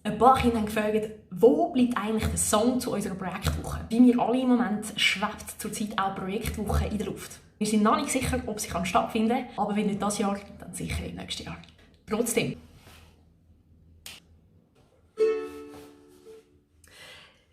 Ein paar Kinder haben gefragt, wo bleibt eigentlich der Song zu unserer Projektwoche? Bei mir alle im Moment schwebt zurzeit auch Projektwoche in der Luft. Wir sind noch nicht sicher, ob sie stattfinden kann, aber wenn nicht dieses Jahr, dann sicher im nächsten Jahr. Trotzdem.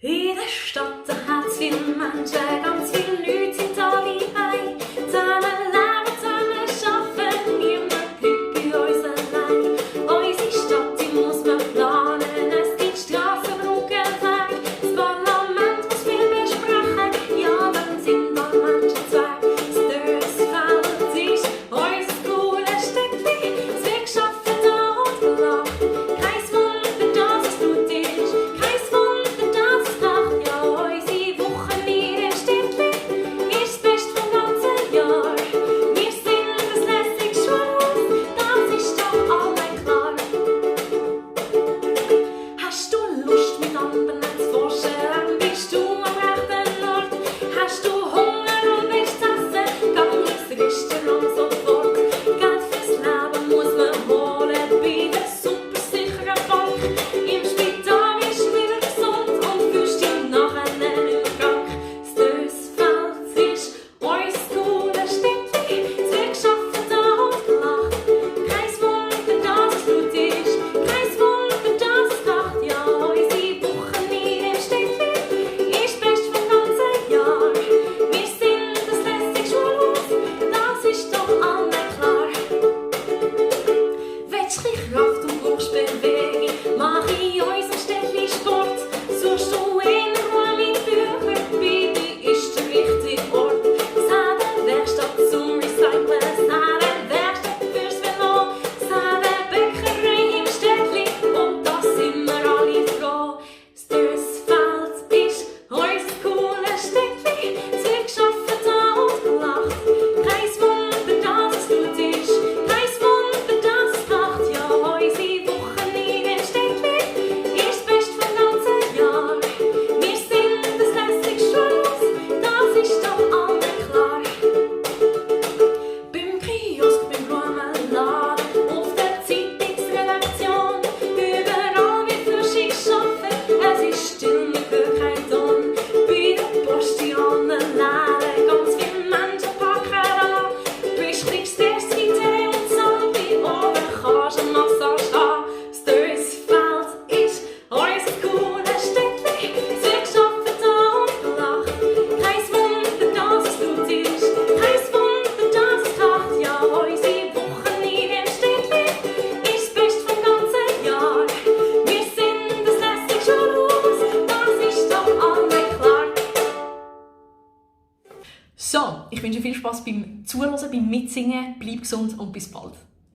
In der Stadt hat es viele Menschen, ganz viele Leute sind alle ein. Zusammen leben, zusammen arbeiten, niemand bleibt bei uns allein. Unsere Stadt, die muss man planen, es gibt Strassen, Brücken, Wege. Das Parlament muss viel mehr sprechen, ja, dann sind alle Menschen zwei. Das Dösfeld ist unser cooles Städtchen, es wird geschaffen da und gelacht. Kein Wunder, dass es gut ist, kein Wunder, dass es lacht. Ja, unsere Woche in dem Städtchen ist das Beste vom ganzen Jahr. Wir sind das lässige Schulhaus, das ist doch allen klar. Hast du Lust, mit anderen zu forschen, dann bist du am rechten Ort. Hast du Hunger und willst essen, gang ins Restaurant sofort. Geld fürs Leben muss man holen bei der supersicheren Bank. Im Spital wirst du wieder gesund und fühlst dich nachher nicht krank. Das Dösfeld ist unser cooles Städtchen, es wird geschaffen da und gelacht. Kein Wunder, dass es gut ist, kein Wunder, dass es lacht. Ja, unsere Woche in dem Städtchen ist das Beste vom ganzen Jahr. Wir sind das lässige Schulhaus, das ist doch allen klar. Willst du Kraft und brauchst Bewegung, mach in unserem Städtchen Sport. Suchst du in Ruhe mit Büchern, bei dir ist der richtige Ort. Es hat eine Werkstatt zum Recyceln, es hat eine Werkstatt fürs Velo, es hat eine Bäckerei im Städtchen und da sind wir alle froh. Das Dösfeld ist unser cooles Städtchen, es wird geschaffen da und gelacht. Kein Wunder, dass es gut ist, kein Wunder, dass es lacht. Ja, unsere Woche in dem Städtchen ist das Beste vom ganzen Jahr. Wir sind das lässige Schulhaus, das ist doch allen klar. Beim Kiosk, beim Blumenladen, auf der Zeitungsredaktion, überall wird flüssig arbeiten, es ist still, man hört keinen Ton. Bei der Post in allen Läden, ganz viele Menschen packen an. Bist kriegst erst Tee und Salbe, oben kannst du eine Massage haben. Das Dösfeld ist unser cooles Städtchen, es wird geschaffen da und gelacht. Kein Wunder, dass es gut ist, kein Wunder, dass es lacht. Ja, unsere Woche in dem Städtchen ist das Beste vom ganzen Jahr. Wir sind das lässige Schulhaus, das ist doch allen klar. So, ich wünsche dir viel Spaß beim Zuhören, beim Mitsingen. Bleib gesund und bis bald.